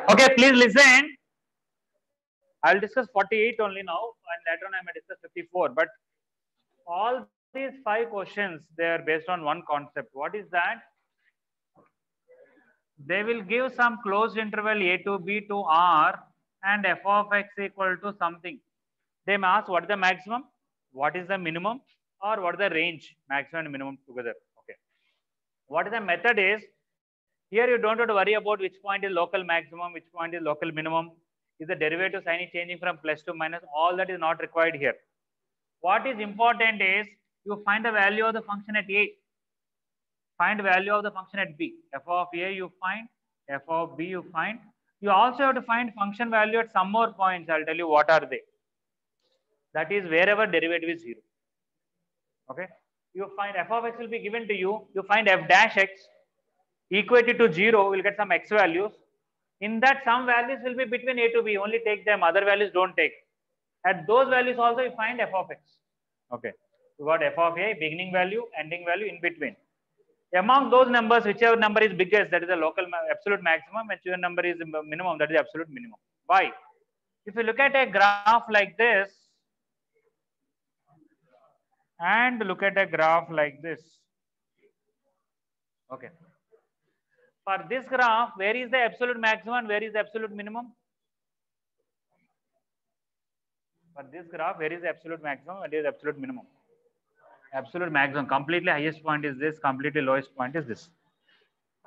Okay, please listen. I'll discuss 48 only now, and later on I may discuss 54. But all these 5 questions, they are based on one concept. What is that? They will give some closed interval a to b to r and f of x equal to something. They may ask what is the maximum, what is the minimum, or what is the range, maximum and minimum together. Okay. What is the method is, here you don't have to worry about which point is local maximum, which point is local minimum. Is the derivative sign is changing from plus to minus? All that is not required here. What is important is you find the value of the function at a, find value of the function at b. F of a you find, f of b you find. You also have to find function value at some more points. I'll tell you what are they. That is wherever derivative is 0. Okay. You find f of x will be given to you. You find f dash x equated to 0. We'll get some x values. In that, some values will be between a to b. Only take them. Other values don't take. At those values also you find f of x. Okay. You got f of a, beginning value, ending value, in between. Among those numbers, whichever number is biggest, that is the local absolute maximum, whichever number is minimum, that is the absolute minimum. Why? If you look at a graph like this, and look at a graph like this. Okay. For this graph, where is the absolute maximum, where is the absolute minimum? For this graph, where is the absolute maximum, where is the absolute minimum? Absolute maximum, completely highest point is this, completely lowest point is this.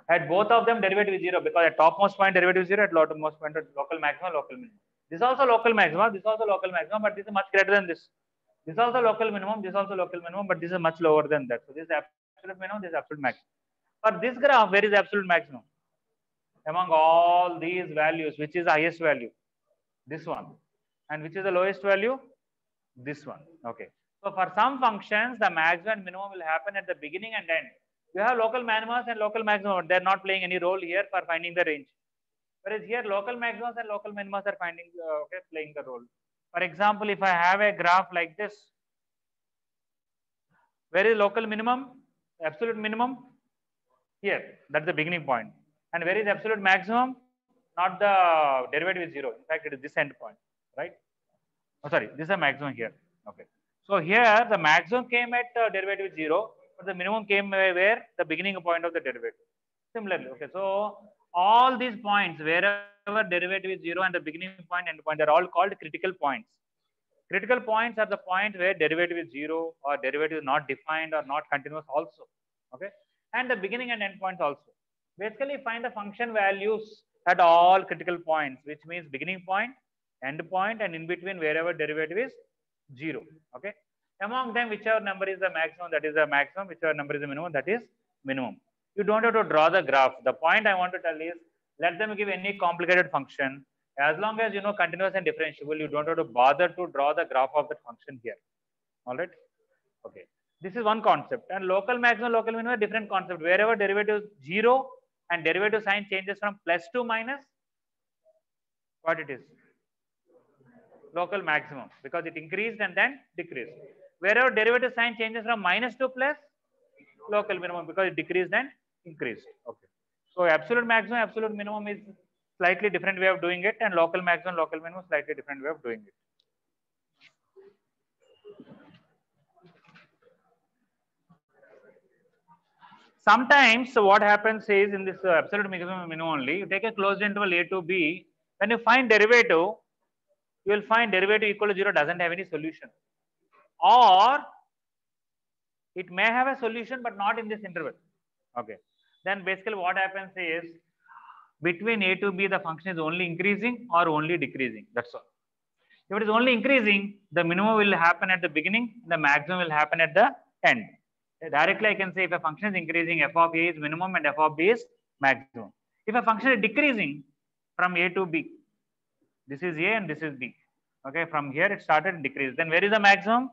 At both of them, derivative is 0, because at topmost point derivative is 0, at lowermost point local maximum, local minimum. This is also local maximum, this is also local maximum, but this is much greater than this. This is also local minimum, this is also local minimum, but this is much lower than that. So this is absolute minimum, this is absolute maximum. For this graph, where is absolute maximum? Among all these values, which is the highest value? This one. And which is the lowest value? This one. Okay. So for some functions, the maximum and minimum will happen at the beginning and end. You have local minimas and local maximum. They are not playing any role here for finding the range. Whereas here, local maximas and local minimas are playing the role. For example, if I have a graph like this, where is local minimum? Absolute minimum? Here. That's the beginning point. And where is absolute maximum? Not the derivative is 0. In fact, it is this end point, right? Oh, sorry, this is a maximum here. Okay. So here the maximum came at derivative 0, but the minimum came where? The beginning point of the derivative. Similarly, okay. So all these points, wherever derivative is 0 and the beginning point, end point, they're all called critical points. Critical points are the points where derivative is 0 or derivative is not defined or not continuous also. Okay. And the beginning and end points also. Basically, find the function values at all critical points, which means beginning point, end point, and in between wherever derivative is 0. Okay. Among them, whichever number is the maximum, that is the maximum. Whichever number is the minimum, that is minimum. You don't have to draw the graph. The point I want to tell is, let them give any complicated function. As long as you know continuous and differentiable, you don't have to bother to draw the graph of that function here. All right. Okay. This is one concept. And local maximum, local minimum, different concept. Wherever derivative is 0 and derivative sign changes from plus to minus, what it is? Local maximum, because it increased and then decreased. Wherever derivative sign changes from minus to plus, local minimum, because it decreased and increased. Okay. So absolute maximum, absolute minimum is slightly different way of doing it, and local maximum, local minimum, slightly different way of doing it. Sometimes what happens is, in this absolute maximum minimum only, you take a closed interval a to b. When you find derivative, you will find derivative equal to 0 doesn't have any solution, or it may have a solution but not in this interval. Okay. Then basically what happens is, between a to b the function is only increasing or only decreasing. That's all. If it is only increasing, the minimum will happen at the beginning, the maximum will happen at the end. Directly I can say, if a function is increasing, f of a is minimum and f of b is maximum. If a function is decreasing from a to b, this is a and this is b. Okay, from here it started and decreased. Then where is the maximum?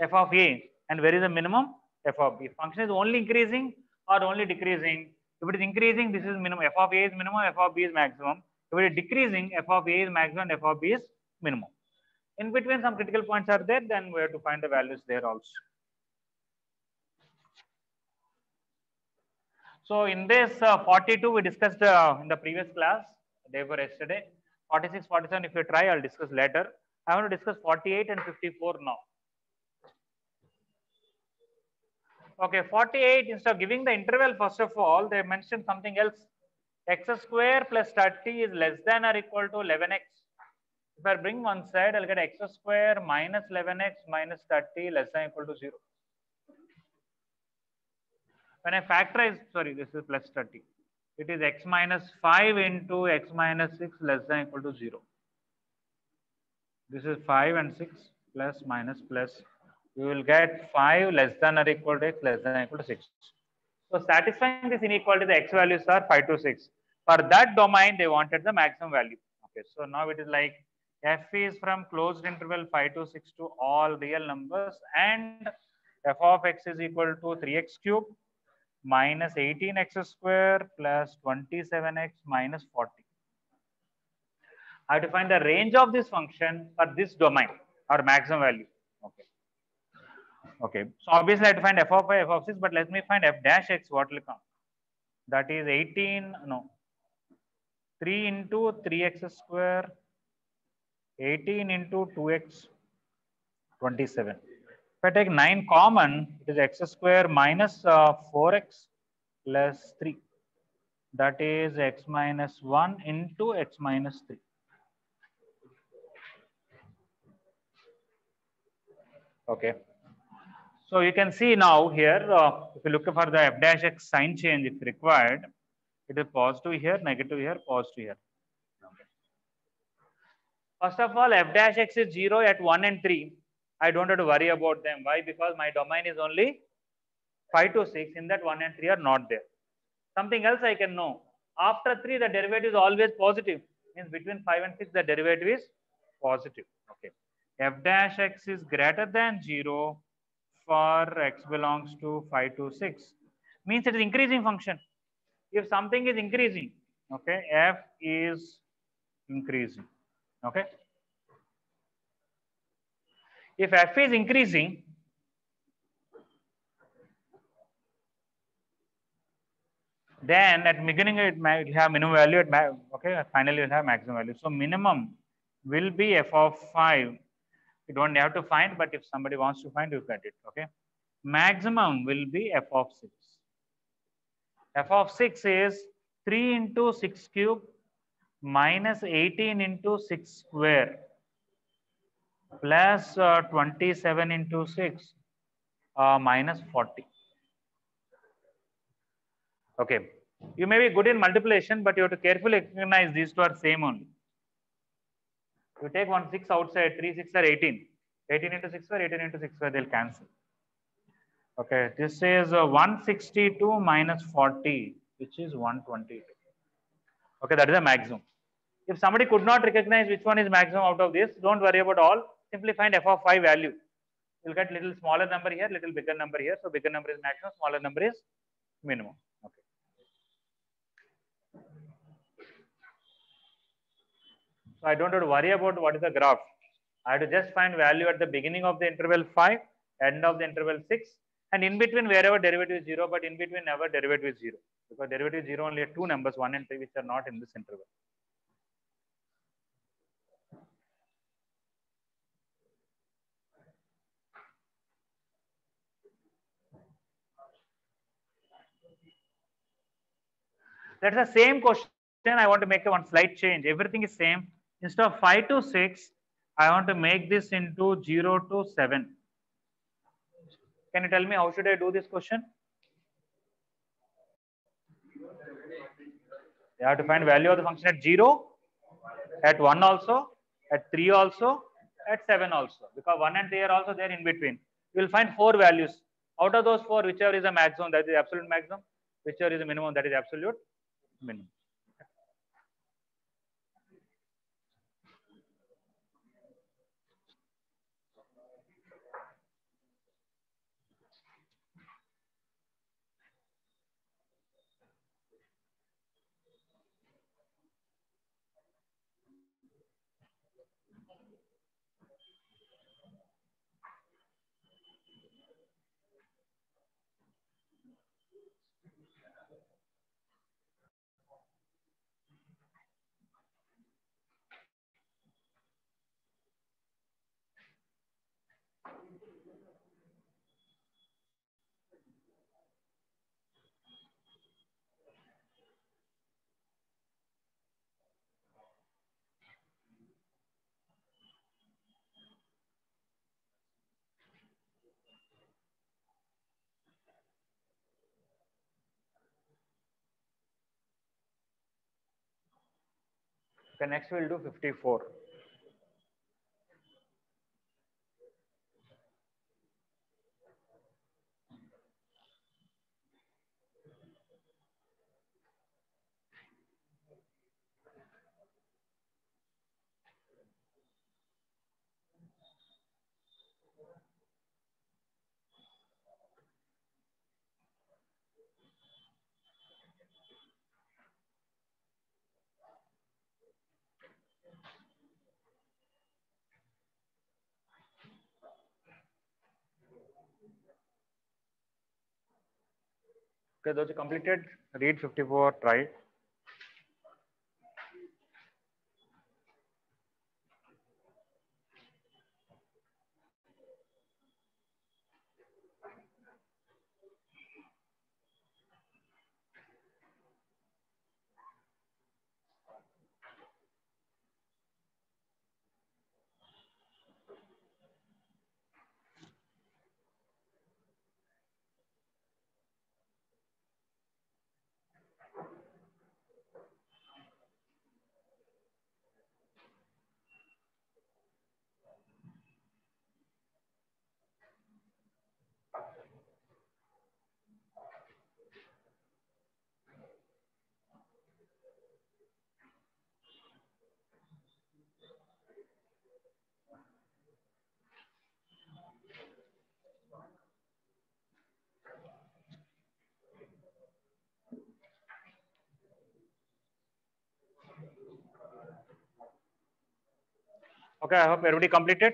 F of a. And where is the minimum? f of b. Function is only increasing or only decreasing. If it is increasing, this is minimum. F of a is minimum, f of b is maximum. If it is decreasing, f of a is maximum, f of b is minimum. In between, some critical points are there, then we have to find the values there also. So in this 42, we discussed in the previous class, day before yesterday. 46, 47, if you try, I'll discuss later. I want to discuss 48 and 54 now. Okay, 48, instead of giving the interval, first of all, they mentioned something else. X square plus 30 is less than or equal to 11x. If I bring one side, I'll get x square minus 11x minus 30 less than or equal to 0. When I factorize, sorry, this is plus 30. It is x minus 5 into x minus 6 less than or equal to 0. This is 5 and 6 plus minus plus. We will get 5 less than or equal to x less than or equal to 6. So satisfying this inequality, the x values are 5 to 6. For that domain, they wanted the maximum value. Okay, so now it is like f is from closed interval 5 to 6 to all real numbers, and f of x is equal to 3x cube minus 18x square plus 27x minus 40. I have to find the range of this function for this domain or maximum value. Okay. Okay. So obviously I have to find f of 5, f of 6, but let me find f dash x, what will come. That is 18, no, 3 into 3x square, 18 into 2x, 27. If I take 9 common, it is x square minus 4x plus 3. That is x minus 1 into x minus 3. Okay. So you can see now here, if you look for the f dash x sign change, if required, it is positive here, negative here, positive here. Okay. First of all, f dash x is 0 at 1 and 3. I don't have to worry about them. Why? Because my domain is only 5 to 6. In that 1 and 3 are not there. Something else I can know. After 3, the derivative is always positive. Means between 5 and 6, the derivative is positive. Okay. F dash x is greater than 0 for x belongs to 5 to 6. Means it is increasing function. If something is increasing, okay, f is increasing. Okay. If f is increasing, then at beginning it might have minimum value, okay, finally it will have maximum value. So minimum will be f of 5. You don't have to find, but if somebody wants to find, you get it. Okay. Maximum will be f of 6. F of 6 is 3 into 6 cube minus 18 into 6 square plus 27 into 6 minus 40. Okay. You may be good in multiplication, but you have to carefully recognize these two are same only. You take 1 6 outside, 3 6 are 18. 18 into 6 square, 18 into 6 square, they'll cancel. Okay, this is 162 minus 40, which is 122. Okay, that is the maximum. If somebody could not recognize which one is maximum out of this, don't worry about all. Simply find f of 5 value. You'll get little smaller number here, little bigger number here. So bigger number is maximum, smaller number is minimum. Okay. So I don't have to worry about what is the graph. I have to just find value at the beginning of the interval 5, end of the interval 6, and in between wherever derivative is 0, but in between never derivative is 0. Because derivative is 0 only two numbers, 1 and 3, which are not in this interval. That's the same question. I want to make one slight change. Everything is same. Instead of 5 to 6, I want to make this into 0 to 7. Can you tell me how should I do this question? You have to find value of the function at 0, at 1 also, at 3 also, at 7 also. Because 1 and 3 are also there in between. You will find 4 values. Out of those 4, whichever is the maximum, that is absolute maximum. Whichever is the minimum, that is absolute minimum. Okay, next we'll do 54. Okay, those are completed. Read 54, try. Okay, I hope everybody completed.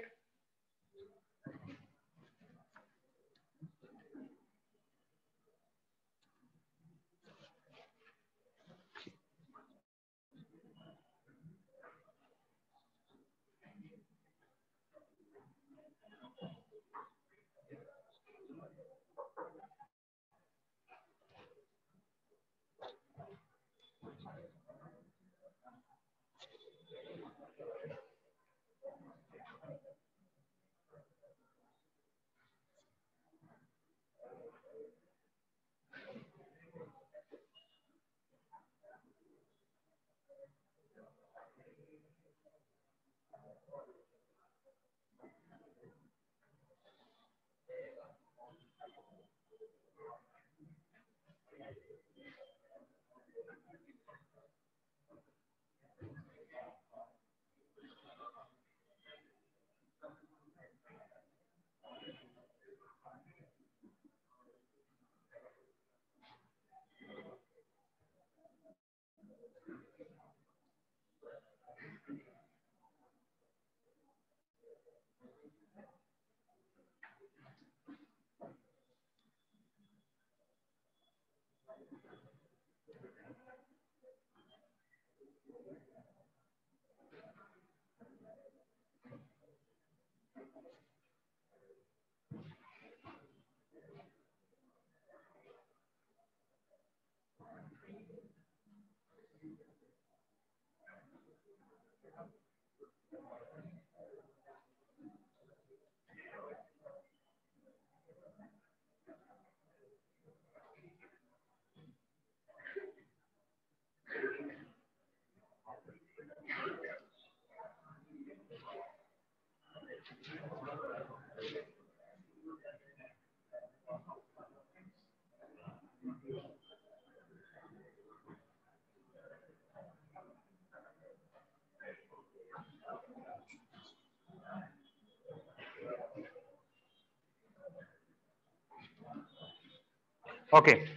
Okay.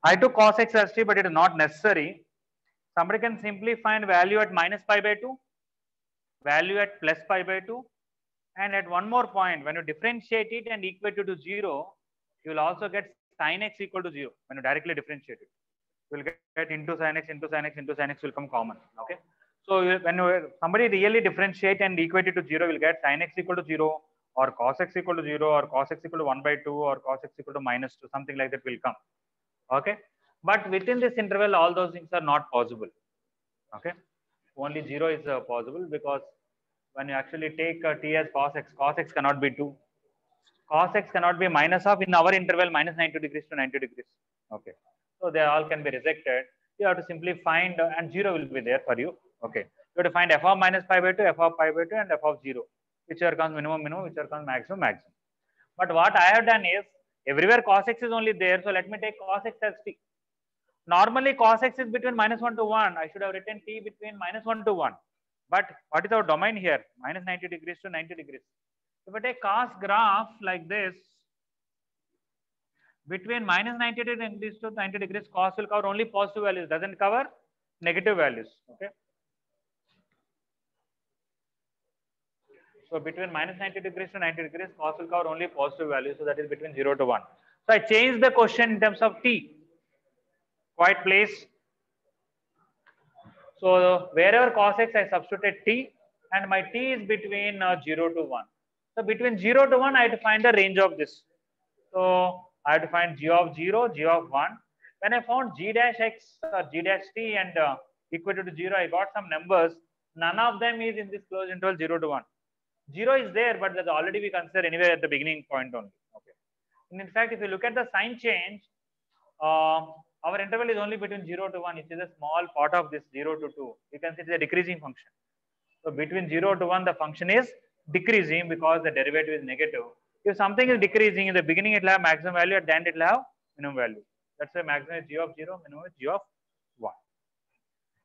I took cos x as t, but it is not necessary. Somebody can simply find value at minus pi by 2, value at plus pi by 2, and at one more point, when you differentiate it and equate it to 0, you will also get sin x equal to 0 when you directly differentiate it. You will get into sin x, into sin x, into sin x will come common. Okay. So when somebody really differentiate and equate it to 0, you will get sin x equal to 0, or cos x equal to 0, or cos x equal to 1 by 2, or cos x equal to minus 2, something like that will come. Okay. But within this interval, all those things are not possible. Okay. Only 0 is possible, because when you actually take t as cos x cannot be 2. Cos x cannot be minus of, in our interval, minus 90 degrees to 90 degrees. Okay. So they all can be rejected. you have to simply find, and 0 will be there for you. Okay. You have to find f of minus pi by 2, f of pi by 2, and f of 0. Whichever comes minimum, minimum, whichever comes maximum, maximum. But what I have done is, everywhere cos x is only there. So let me take cos x as t. Normally cos x is between minus 1 to 1. I should have written t between minus 1 to 1. But what is our domain here? Minus 90 degrees to 90 degrees. If I take cos graph like this, between minus 90 degrees to 90 degrees, cos will cover only positive values, doesn't cover negative values. Okay. So between minus 90 degrees to 90 degrees, cos will cover only positive values. So that is between 0 to 1. So I changed the question in terms of t. Quiet please. So wherever cos x, I substituted t, and my t is between 0 to 1. So between 0 to 1, I have to find the range of this. So I have to find g of 0, g of 1. When I found g dash x or g dash t and equal to 0, I got some numbers. None of them is in this closed interval 0 to 1. 0 is there, but that's already we consider anywhere at the beginning point only. Okay. And in fact, if you look at the sign change, our interval is only between 0 to 1, which is a small part of this 0 to 2. You can see it is a decreasing function. So between 0 to 1, the function is decreasing because the derivative is negative. If something is decreasing, in the beginning it will have maximum value, at the end it will have minimum value. That's why maximum is g of 0, minimum is g of 1.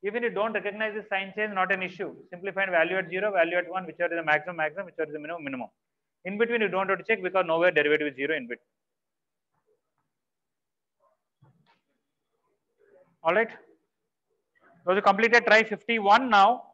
Even if you don't recognize this sign change, not an issue. Simply find value at 0, value at 1, whichever is the maximum, maximum, whichever is the minimum, minimum. In between, you don't have to check because nowhere derivative is 0 in between. All right. Those who completed, try 51 now.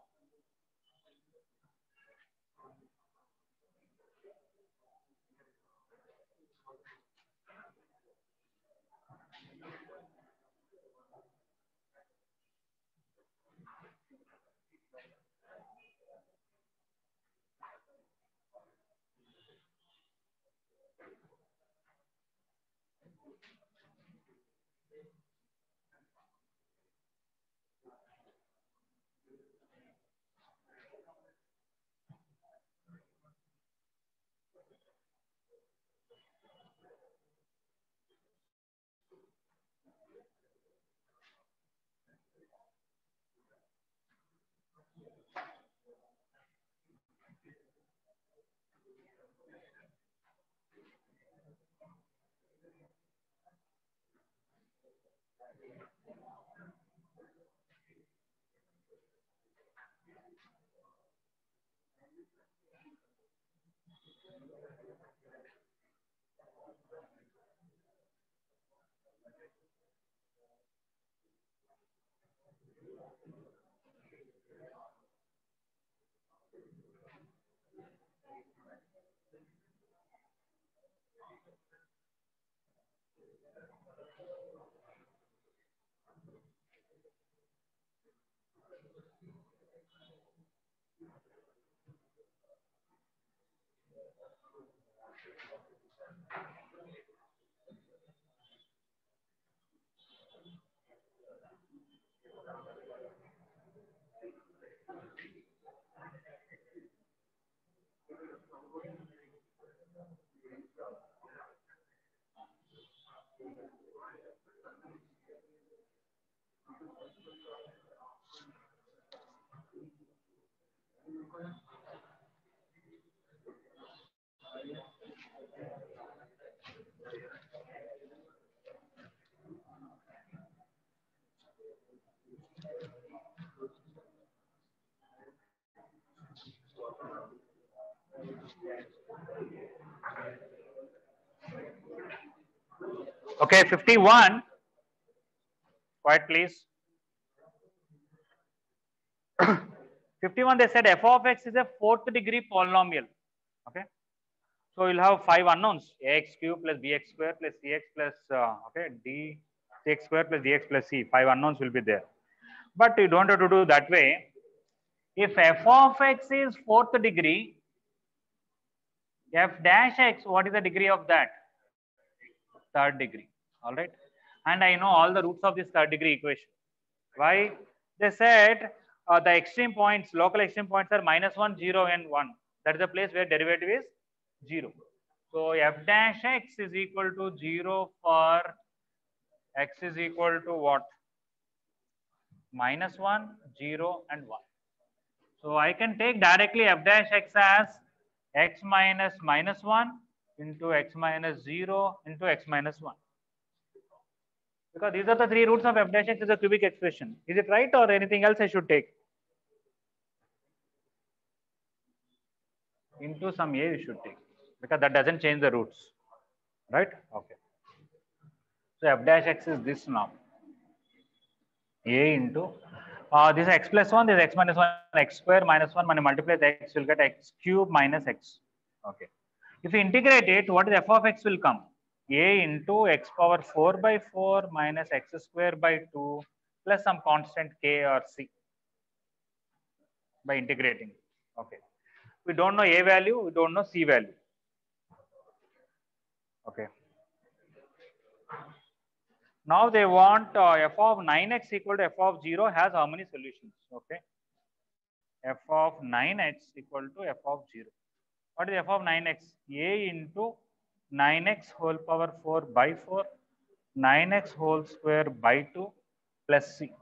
Okay, 51. Quiet, please. 51, they said f of x is a fourth degree polynomial. Okay. So you'll have 5 unknowns: ax cube plus bx square plus cx plus d x square plus dx plus c. 5 unknowns will be there. But you don't have to do that way. If f of x is fourth degree, f dash x, what is the degree of that? Third degree. All right. And I know all the roots of this third degree equation. Why? They said the extreme points, local extreme points are -1, 0, and 1. That is the place where derivative is 0. So f dash x is equal to 0 for x is equal to what? -1, 0, and 1. So I can take directly f dash x as x minus minus 1 into x minus 0 into x minus 1. Because these are the three roots of f dash x is a cubic expression. Is it right or anything else I should take? Into some a you should take because that doesn't change the roots, right? Okay. So f dash x is this now. A into this is x plus 1, this is x minus 1, x square minus 1. When you multiply the x, you'll get x cube minus x. Okay. If you integrate it, what is f of x will come? A into x power 4 by 4 minus x square by 2 plus some constant k or c by integrating. Okay. We don't know a value, we don't know c value. Okay. Now they want f of 9x equal to f of 0 has how many solutions? Okay. F of 9x equal to f of 0. What is f of 9x? A into 9x whole power 4 by 4, 9x whole square by 2 plus c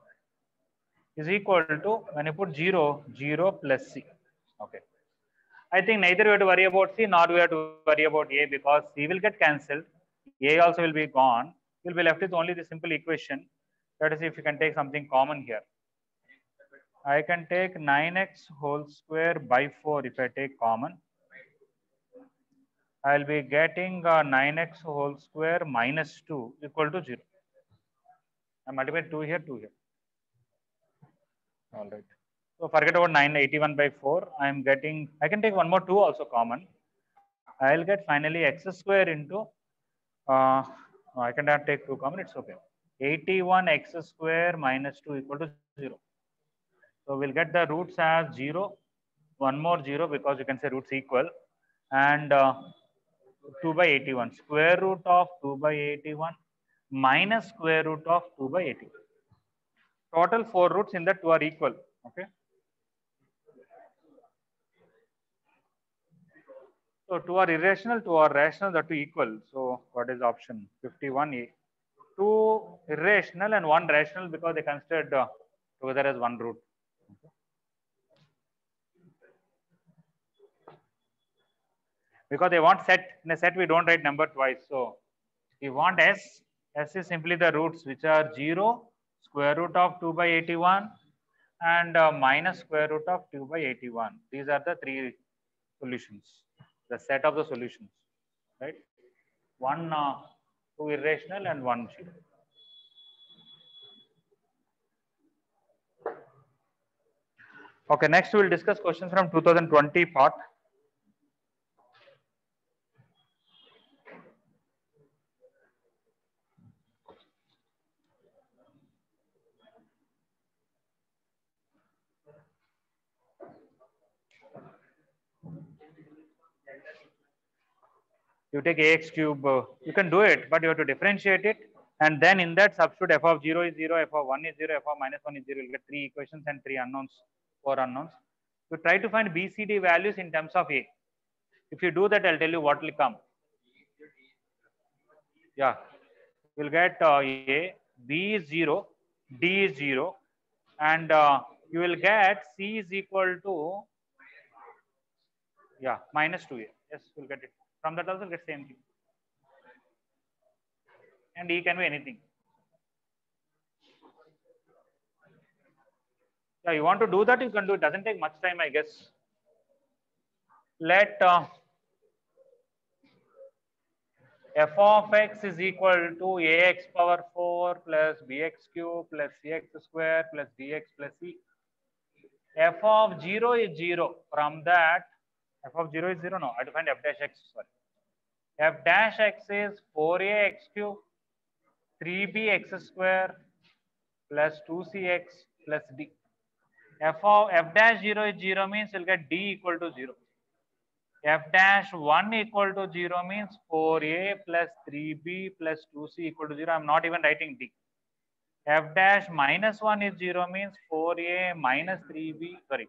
is equal to, when you put 0, 0 plus c. Okay. I think neither we have to worry about c nor we have to worry about a because c will get cancelled. A also will be gone. You'll be left with only the simple equation. Let us see if you can take something common here. I can take 9x whole square by 4 if I take common. I'll be getting 9x whole square minus 2 equal to 0. I multiply 2 here, 2 here. All right. So forget about 981 by 4. I am getting, I can take one more 2 also common. I'll get finally x square into, I cannot take 2 common, it's okay. 81 x square minus 2 equal to 0. So we'll get the roots as 0, one more 0 because you can say roots equal, and 2 by 81. Square root of 2 by 81 minus square root of 2 by 81. Total 4 roots in that 2 are equal. Okay. So 2 are irrational, 2 are rational, the 2 equal. So what is option? 51A. 2 irrational and 1 rational because they considered together as one root. Okay. Because they want set, in a set we don't write number twice. So we want s. S is simply the roots which are 0, square root of 2 by 81 and minus square root of 2 by 81. These are the three solutions, the set of the solutions, right? One 2 irrational and 1 0. Okay, next we will discuss questions from 2020 part. You take ax cube, you can do it, but you have to differentiate it. And then in that substitute f of 0 is 0, f of 1 is 0, f of minus 1 is 0. You'll get 3 equations and 3 unknowns, 4 unknowns. You try to find BCD values in terms of A. If you do that, I'll tell you what will come. Yeah, you'll get A, B is 0, D is 0, and you will get C is equal to, yeah, minus 2A. Yes, you'll get it. From that also get same thing. And E can be anything. Yeah, you want to do that, you can do it. Doesn't take much time, I guess. Let f of x is equal to ax power 4 plus bx cube plus cx square plus dx plus c. F of 0 is 0. From that, f of 0 is 0. No, I define f dash x. Sorry. F dash x is 4ax cube, 3bx square plus 2cx plus d. F of f dash 0 is 0 means you'll get d equal to 0. F dash 1 equal to 0 means 4a plus 3b plus 2c equal to 0. I'm not even writing d. F dash minus 1 is 0 means 4a minus 3b, sorry,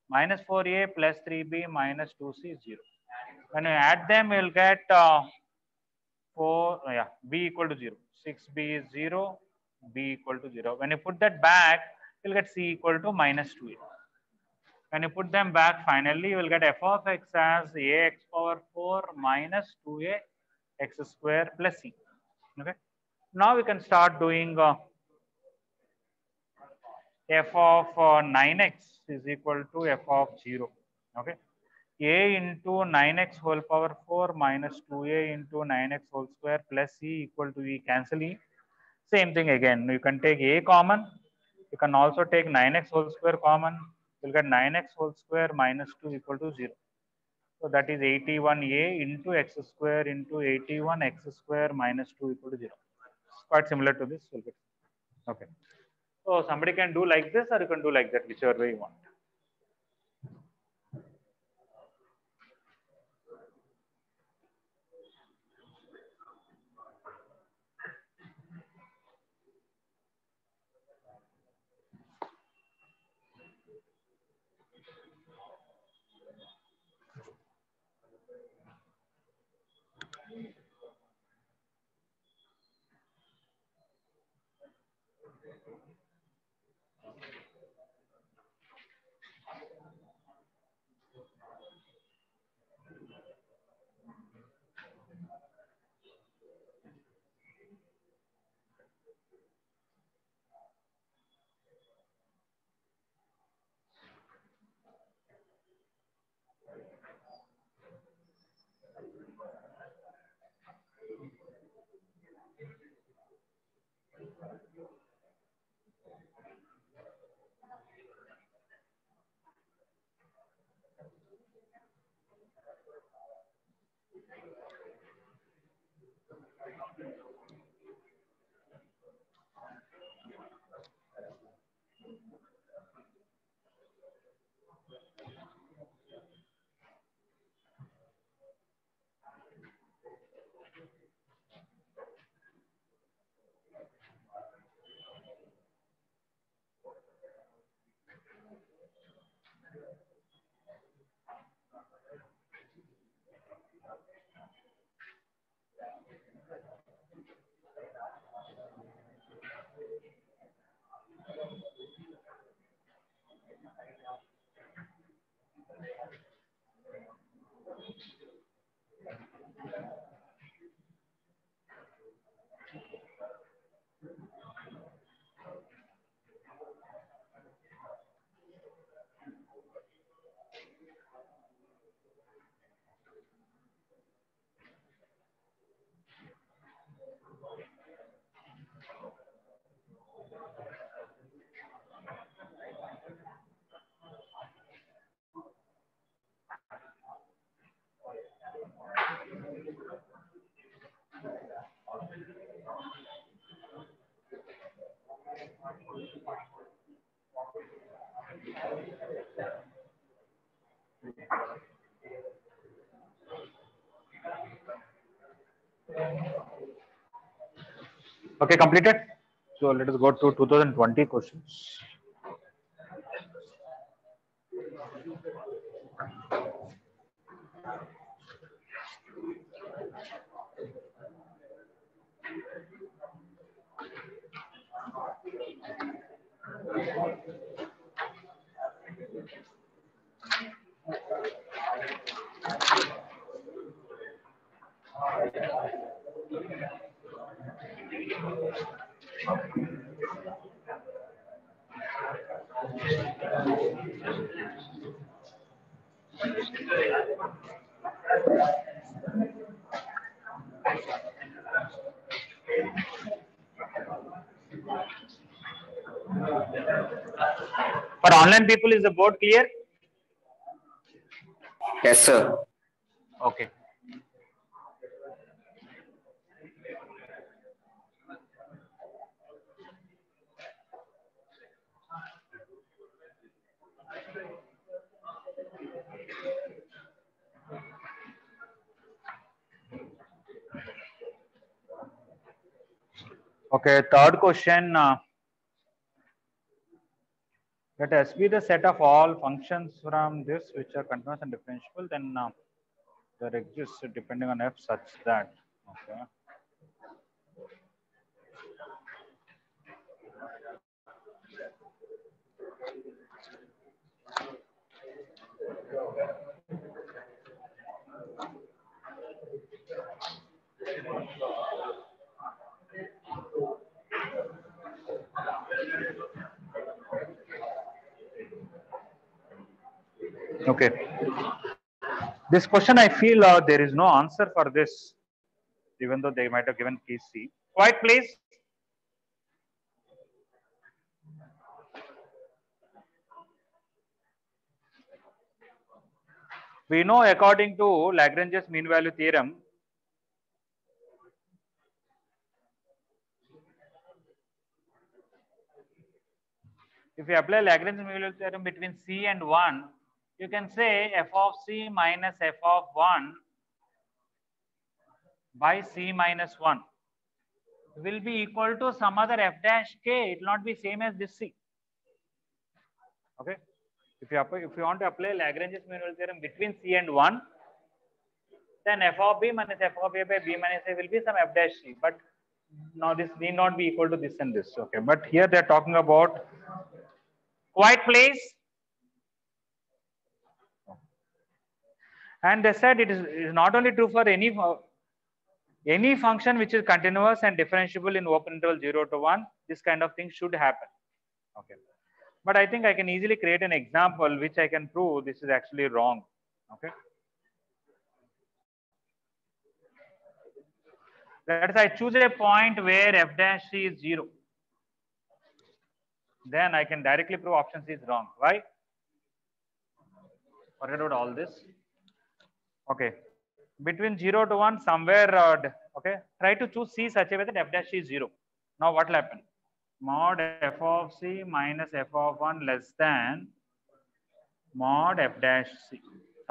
minus 4a plus 3b minus 2c is 0. When you add them, you'll get 4, yeah, b equal to 0. 6b is 0, b equal to 0. When you put that back, you'll get c equal to minus 2a. When you put them back, finally you will get f of x as ax power 4 minus 2a x square plus c. Okay. Now we can start doing f of 9x is equal to f of 0. Okay. A into 9x whole power 4 minus 2a into 9x whole square plus c equal to e. Cancel e. Same thing again. You can take a common. You can also take 9x whole square common. You'll get 9x whole square minus 2 equal to 0. So that is 81a into x square into 81 x square minus 2 equal to 0. It's quite similar to this. Okay. So somebody can do like this or you can do like that, whichever way you want. Okay, completed. So let us go to 2020 questions. For online people, is the board clear? Yes, sir. Okay. Okay, third question. Let S be the set of all functions from this which are continuous and differentiable, then there exists depending on f such that. Okay. Okay. This question, I feel there is no answer for this, even though they might have given case C. Quiet, please. We know according to Lagrange's mean value theorem, if you apply Lagrange's mean value theorem between C and 1, you can say f of C minus f of 1 by C minus 1 will be equal to some other f dash k. It will not be same as this C. Okay. If you want to apply Lagrange's mean value theorem between C and 1, then f of b minus f of a by b minus a will be some f dash c. But now this need not be equal to this and this. Okay. But here they are talking about, quiet please. And they said it is not only true for any function which is continuous and differentiable in open interval 0 to 1, this kind of thing should happen. Okay. But I think I can easily create an example which I can prove this is actually wrong. Okay. That is, I choose a point where f dash c is 0. Then I can directly prove option C is wrong. Why? Forget about all this. Okay. Between 0 to 1, somewhere, okay, try to choose C such a way that f dash C is 0. Now what will happen? Mod f of C minus f of 1 less than mod f dash C.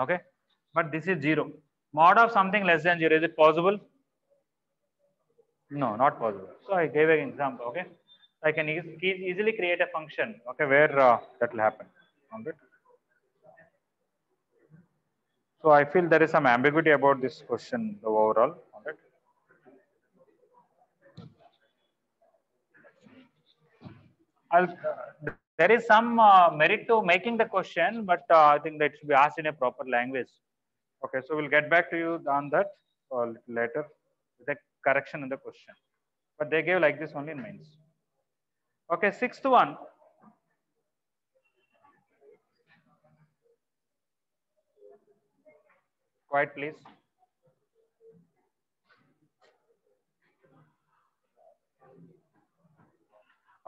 Okay. But this is 0. Mod of something less than 0, is it possible? No, not possible. So I gave an example. Okay. I can easily create a function, okay, where that will happen. Okay. So I feel there is some ambiguity about this question overall. Okay. There is some merit to making the question, but I think that should be asked in a proper language. Okay, so we'll get back to you on that later with a correction in the question. But they gave like this only in mains. Okay, sixth one. Quiet, please.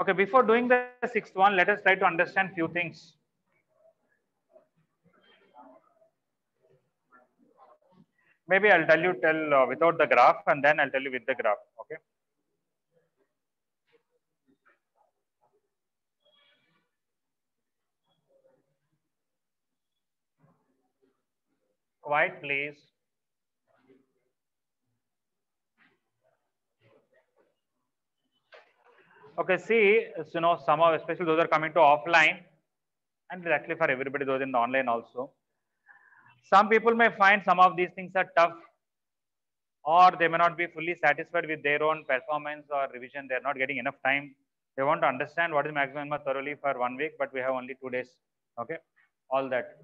Okay, before doing the sixth one, let us try to understand few things. Maybe I'll tell without the graph, and then I'll tell you with the graph. Okay. Quiet, please. Okay, see, somehow, especially those are coming to offline, and actually for everybody, those in the online also. Some people may find some of these things are tough, or they may not be fully satisfied with their own performance or revision. They're not getting enough time. They want to understand what is maximum thoroughly for 1 week, but we have only 2 days. Okay, all that.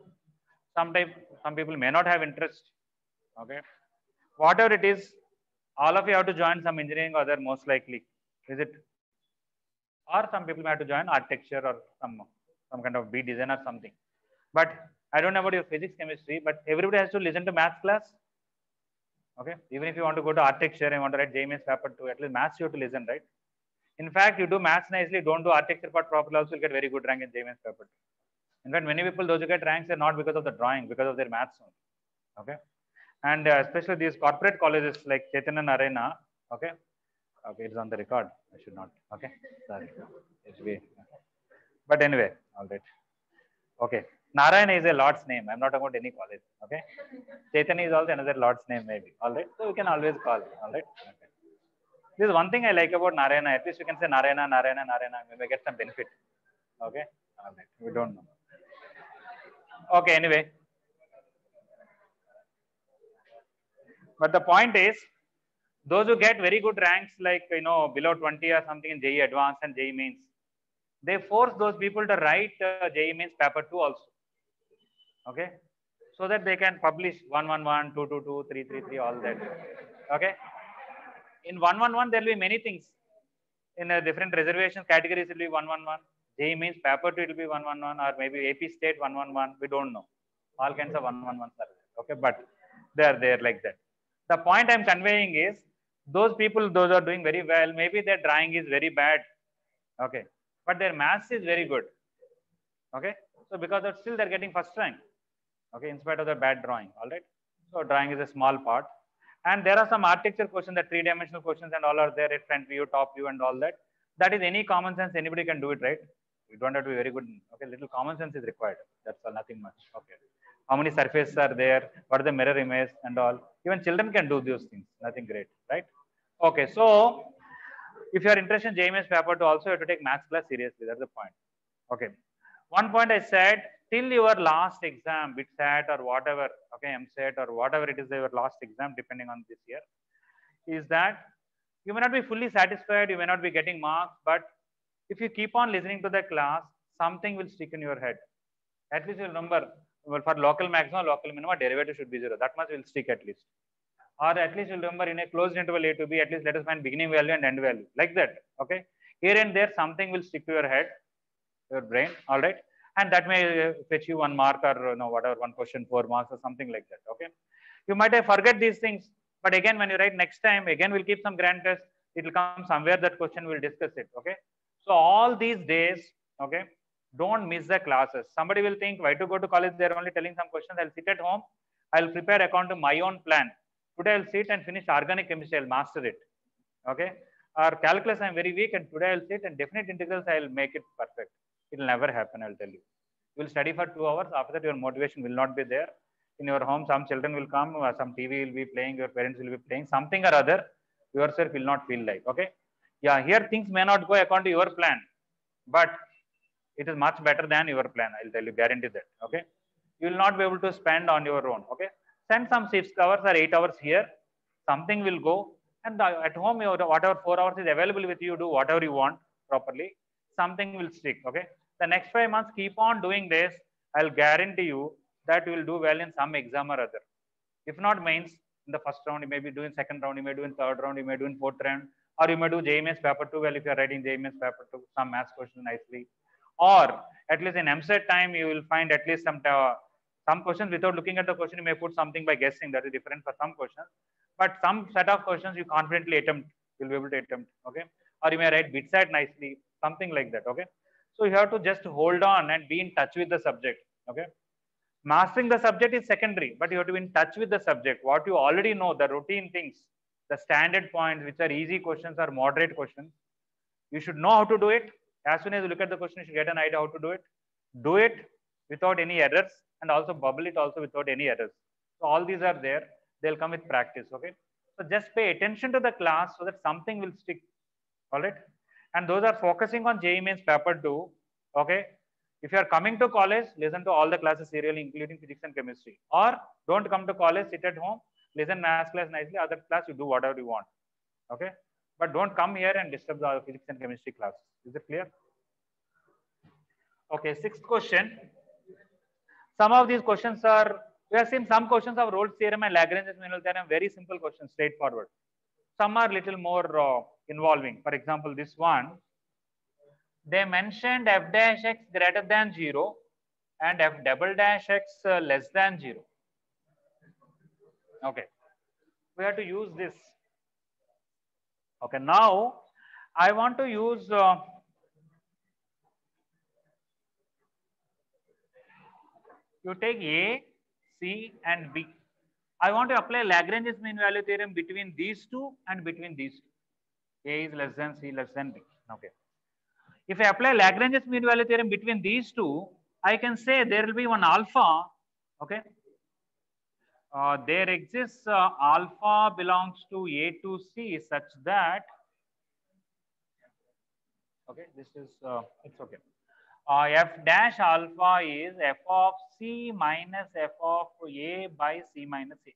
Sometimes some people may not have interest. Okay, whatever it is, all of you have to join some engineering or other most likely. Is it? Or some people may have to join architecture or some kind of B design or something. But I don't know about your physics, chemistry, but everybody has to listen to maths class. Okay, even if you want to go to architecture and want to write JMS paper 2, at least maths you have to listen, right? In fact, you do maths nicely, don't do architecture part properly, also you'll get very good rank in JMS paper 2. In fact, many people, those who get ranks are not because of the drawing, because of their maths only. Okay, and especially these corporate colleges like Chaitanya Narayana. Okay, okay, it's on the record. I should not. Okay, sorry. But anyway, all right. Okay, Narayana is a Lord's name. I'm not talking about any college. Okay, Chaitanya is also another Lord's name, maybe. All right, so we can always call. All right. Okay. This is one thing I like about Narayana. At least you can say Narayana, Narayana, Narayana. We may get some benefit. Okay, all right. We don't know. Okay, anyway. But the point is, those who get very good ranks, like below 20 or something in JEE Advanced and JEE Mains, they force those people to write JEE Mains paper 2 also. Okay, so that they can publish 111, 222, 333, all that. Okay, in 111 there will be many things. In different reservation categories, it will be 111. JEE Mains paper 2 it will be 111, or maybe AP State 111. We don't know. All kinds of 111s are there. Okay, but they are there like that. The point I'm conveying is those people, those are doing very well. Maybe their drawing is very bad. Okay, but their maths is very good. Okay, so because of still they're getting first rank. Okay, in spite of the bad drawing. All right. So drawing is a small part. And there are some architecture questions, the three-dimensional questions and all are there at front view, top view and all that. That is any common sense, anybody can do it, right? You don't have to be very good. Okay, little common sense is required. That's all, nothing much. Okay. How many surfaces are there? What is the mirror image and all? Even children can do those things. Nothing great, right? Okay, so if you are interested in JMS paper to also you have to take maths class seriously. That's the point. Okay. One point I said, till your last exam, BITSAT or whatever, okay, MSAT or whatever it is, your last exam, depending on this year, is that you may not be fully satisfied, you may not be getting marks, but if you keep on listening to the class, something will stick in your head. At least you'll remember, well, for local maximum, local minimum, derivative should be 0. That much will stick at least. Or at least you'll remember in a closed interval A to B, at least let us find beginning value and end value, like that. Okay. Here and there, something will stick to your head, your brain, all right, and that may fetch you 1 mark or whatever, one question 4 marks or something like that. Okay, you might have forget these things, but again when you write next time, again we'll keep some grand test, it will come somewhere, that question we'll discuss it. Okay, so all these days, okay, don't miss the classes. Somebody will think, why to go to college, they're only telling some questions. I'll sit at home, I'll prepare according to my own plan. Today I'll sit and finish organic chemistry, I'll master it. Okay, or calculus I'm very weak and today I'll sit and definite integrals I'll make it perfect. It will never happen, I'll tell you. You will study for 2 hours. After that, your motivation will not be there. In your home, some children will come, some TV will be playing, your parents will be playing, something or other, yourself will not feel like. Okay. Yeah, here things may not go according to your plan, but it is much better than your plan. I'll tell you, guarantee that. Okay. You will not be able to spend on your own. Okay. Send some 6 hours or 8 hours here. Something will go. And at home, whatever 4 hours is available with you, do whatever you want properly. Something will stick. Okay. The next 5 months, keep on doing this. I'll guarantee you that you will do well in some exam or other. If not mains, in the first round, you may be doing second round, you may do in third round, you may do in fourth round, or you may do JMS paper 2 well if you are writing JMS paper 2, some maths questions nicely. Or at least in MSET time, you will find at least some questions without looking at the question, you may put something by guessing. That is different for some questions. But some set of questions you confidently attempt, you'll be able to attempt. Okay. Or you may write BITSAT nicely, something like that. Okay. So you have to just hold on and be in touch with the subject. Okay. Mastering the subject is secondary, but you have to be in touch with the subject. What you already know, the routine things, the standard points, which are easy questions or moderate questions, you should know how to do it. As soon as you look at the question, you should get an idea how to do it. Do it without any errors and also bubble it also without any errors. So all these are there. They'll come with practice. Okay. So just pay attention to the class so that something will stick. All right. And those are focusing on JEE Mains paper 2. Okay. If you are coming to college, listen to all the classes serially, including physics and chemistry. Or don't come to college, sit at home, listen maths class nicely. Other class, you do whatever you want. Okay. But don't come here and disturb the physics and chemistry classes. Is it clear? Okay. Sixth question. Some of these questions are, we have seen some questions of Rolle's theorem and Lagrange's minimal theorem, very simple questions, straightforward. Some are little more involving. For example, this one, they mentioned f dash x greater than 0 and f double dash x less than 0. Okay, we have to use this. Okay, now I want to use you take A, C and B. I want to apply Lagrange's mean value theorem between these two and between these two. A is less than C less than B. Okay. If I apply Lagrange's mean value theorem between these two, I can say there will be one alpha. Okay. There exists alpha belongs to A to C such that, okay, this is, it's okay. F dash alpha is f of C minus f of A by C minus A.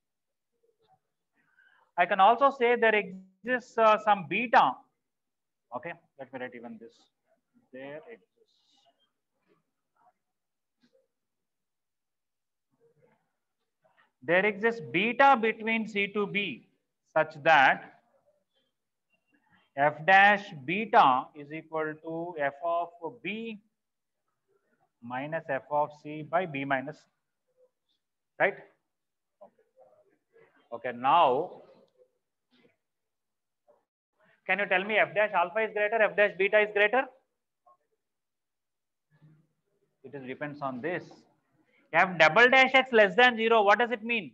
I can also say there exists some beta. Okay, let me write even this. There exists. There exists beta between C to B such that f dash beta is equal to f of B minus f of C by B minus C. right? Okay, now can you tell me f dash alpha is greater, f dash beta is greater? It is depends on this. F double dash x less than 0, what does it mean?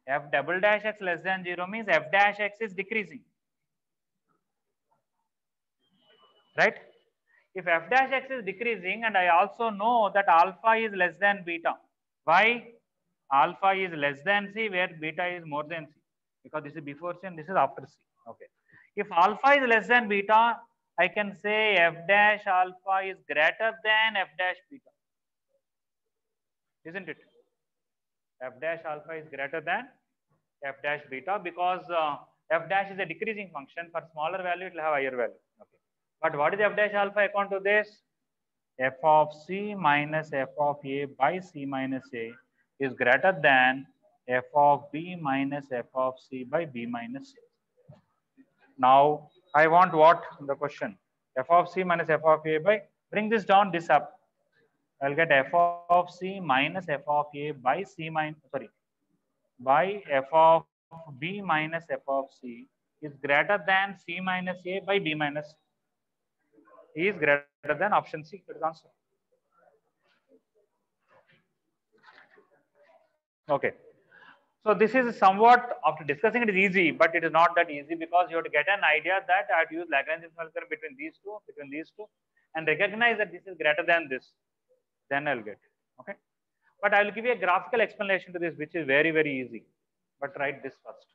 F double dash x less than 0 means f dash x is decreasing, right? If f dash x is decreasing, and I also know that alpha is less than beta. Why? Alpha is less than c, where beta is more than c, because this is before c and this is after c. Okay. If alpha is less than beta, I can say f dash alpha is greater than f dash beta, isn't it? F dash alpha is greater than f dash beta, because f dash is a decreasing function. For smaller value, it will have higher value. Okay. But what is f dash alpha according to this? F of c minus f of a by c minus a is greater than f of b minus f of c by b minus a. Now I want what? The question. F of c minus f of a by, bring this down, this up. I'll get f of c minus f of a by c minus, sorry, by f of b minus f of c is greater than c minus a by b minus a is greater than option C. That is answer. Okay. So this is somewhat, after discussing it is easy, but it is not that easy, because you have to get an idea that I have to use Lagrange multiplier between these two, and recognize that this is greater than this. Then I'll get it. Okay. But I will give you a graphical explanation to this, which is very, very easy. But write this first.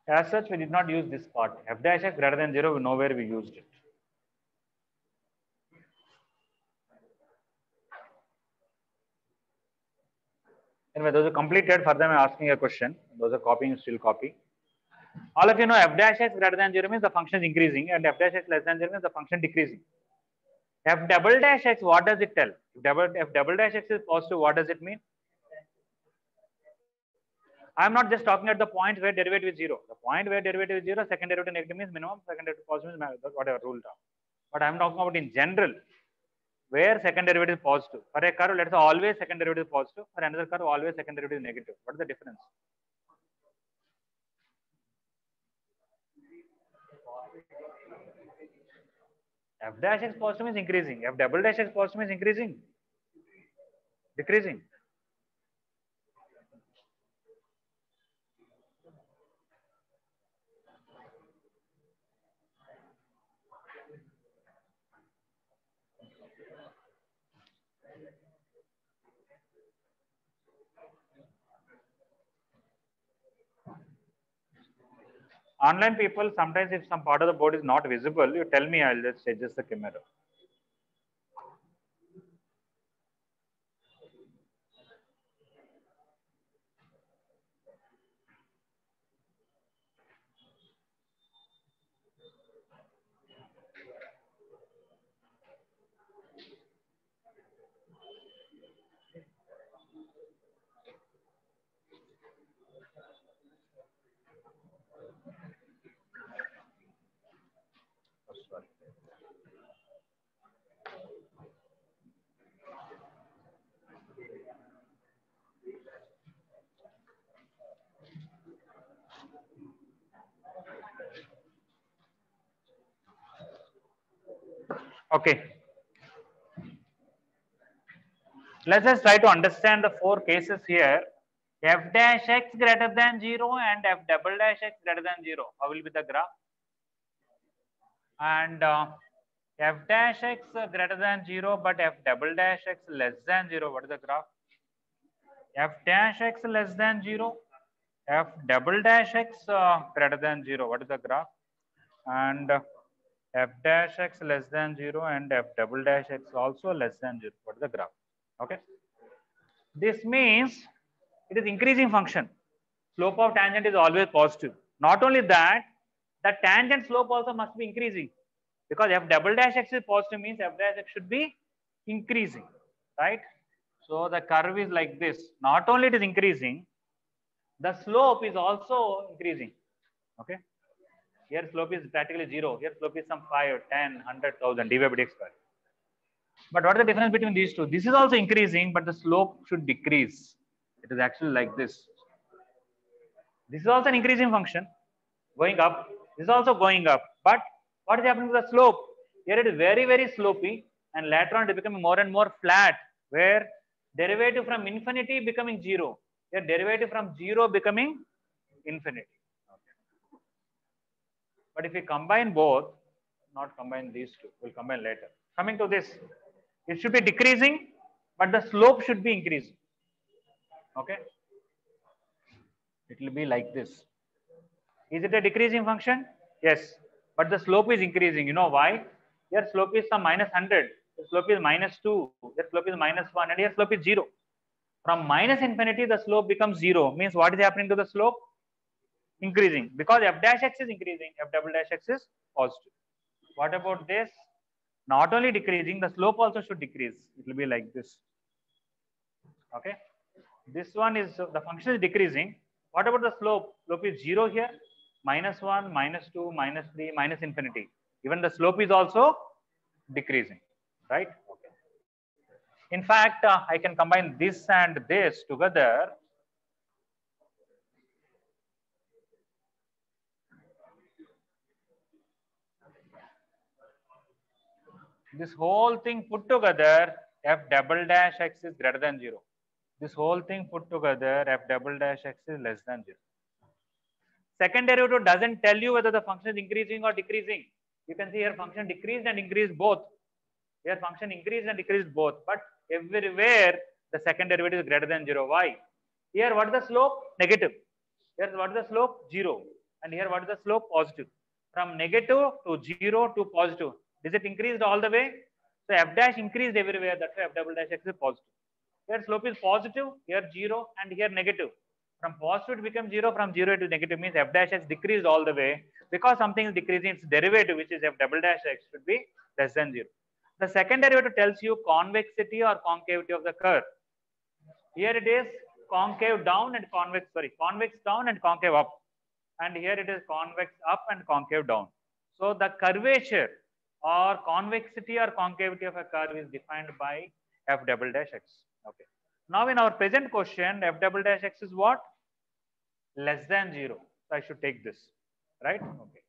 As such, we did not use this part. F dash x greater than 0, we know where we used it. Anyway, those are completed. Further, I'm asking a question. Those are copying, still copy. All of you know f dash x greater than 0 means the function is increasing, and f dash x less than 0 means the function decreasing. F double dash x, what does it tell? If double dash x is positive, what does it mean? I'm not just talking at the point where derivative is 0. The point where derivative is 0, second derivative negative means minimum, second derivative positive means whatever rule down. But I'm talking about in general, where second derivative is positive. For a curve, let's say always second derivative is positive. For another curve, always second derivative is negative. What is the difference? F dash x positive means increasing. F double dash x positive means increasing, decreasing. Online people, sometimes if some part of the board is not visible, you tell me, I'll just adjust the camera. Oh, sorry. Okay. Let's just try to understand the four cases here. F dash x greater than 0 and f double dash x greater than 0. How will be the graph? and f dash x greater than 0, but f double dash x less than 0. What is the graph? F dash x less than 0, f double dash x greater than 0. What is the graph? And f dash x less than 0 and f double dash x also less than 0. What is the graph? Okay. This means it is increasing function. Slope of tangent is always positive. Not only that, the tangent slope also must be increasing, because f double dash x is positive means f dash x should be increasing, right? So the curve is like this. Not only it is increasing, the slope is also increasing. Okay. Here slope is practically 0. Here slope is some 5, 10, 100,000 d by dx square. But what is the difference between these two? This is also increasing, but the slope should decrease. It is actually like this. This is also an increasing function, going up. This is also going up. But what is happening to the slope? Here it is very, very slopy, and later on it is becoming more and more flat, where derivative from infinity becoming 0. Here derivative from 0 becoming infinity. Okay. But if we combine both, not combine these two, we'll combine later. Coming to this, it should be decreasing, but the slope should be increasing. Okay. It will be like this. Is it a decreasing function? Yes, but the slope is increasing. You know why? Here slope is some minus 100, the slope is minus 2, the slope is minus 1, and here slope is 0. From minus infinity, the slope becomes 0. Means what is happening to the slope? Increasing. Because f dash x is increasing, f double dash x is positive. What about this? Not only decreasing, the slope also should decrease. It will be like this. Okay. This one is, the function is decreasing. What about the slope? Slope is 0 here, minus 1, minus 2, minus 3, minus infinity. Even the slope is also decreasing, right? Okay. In fact, I can combine this and this together. This whole thing put together, f double dash x is greater than 0. This whole thing put together, f double dash x is less than 0. Second derivative doesn't tell you whether the function is increasing or decreasing. You can see here function decreased and increased both. Here function increased and decreased both. But everywhere the second derivative is greater than 0. Why? Here what is the slope? Negative. Here what is the slope? 0. And here what is the slope? Positive. From negative to 0 to positive. Is it increased all the way? So f dash increased everywhere. That's why f double dash x is positive. Here slope is positive, here 0, and here negative. From positive it becomes 0, from 0 to negative means f dash x decreased all the way. Because something is decreasing, its derivative, which is f double dash x, should be less than 0. The second derivative tells you convexity or concavity of the curve. Here it is concave down and convex down and concave up. And here it is convex up and concave down. So the curvature or convexity or concavity of a curve is defined by f double dash x. Okay. Now in our present question, f double dash x is what? Less than 0. So I should take this, right? Okay.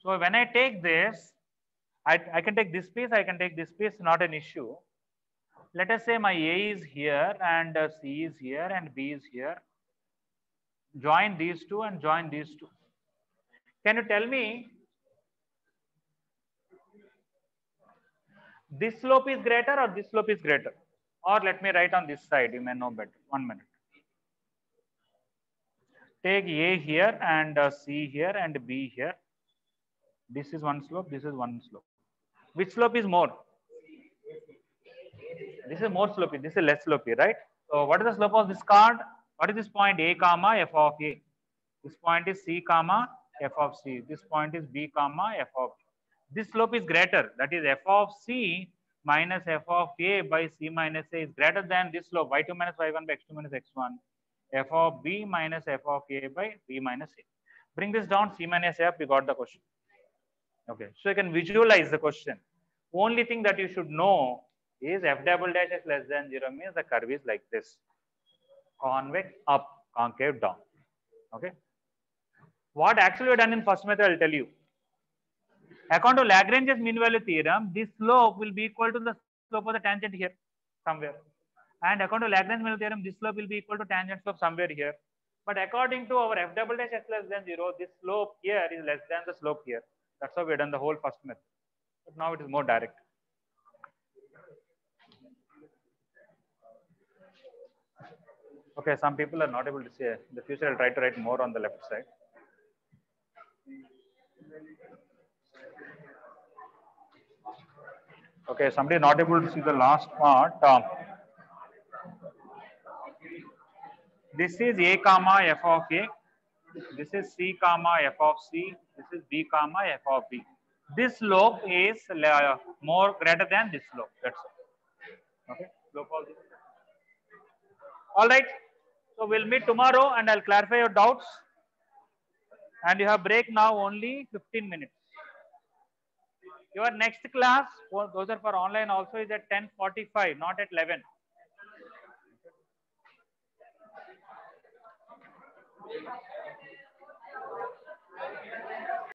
So when I take this, I can take this piece, I can take this piece, not an issue. Let us say my A is here and C is here and B is here. Join these two and join these two. Can you tell me this slope is greater or this slope is greater? Or let me write on this side, you may know better. 1 minute. Take A here and C here and B here. This is one slope, this is one slope. Which slope is more? This is more slopey, this is less slopey, right? So what is the slope of this card? What is this point? A comma f of A. This point is C comma f of C. This point is B comma f of B. This slope is greater, that is f of C minus f of A by C minus A is greater than this slope, y2 minus y1 by x2 minus x1, f of B minus f of A by B minus A. Bring this down, C minus A up, we got the question. Okay, so you can visualize the question. Only thing that you should know is f double dash x less than 0 means the curve is like this. Convex up, concave down. Okay. What actually we done in first method, I'll tell you. According to Lagrange's mean value theorem, this slope will be equal to the slope of the tangent here somewhere. And according to Lagrange's mean value theorem, this slope will be equal to tangent slope somewhere here. But according to our f double dash s less than 0, this slope here is less than the slope here. That's how we have done the whole first method. But now it is more direct. Okay, some people are not able to see. In the future, I'll try to write more on the left side. Okay, somebody not able to see the last part. This is a comma f of a. This is c comma f of c. This is b comma f of b. This slope is more greater than this slope. That's all. Okay, slope of this. All right. So we'll meet tomorrow, and I'll clarify your doubts. And you have break now only 15 minutes. Your next class, those are for online also, is at 10:45, not at 11.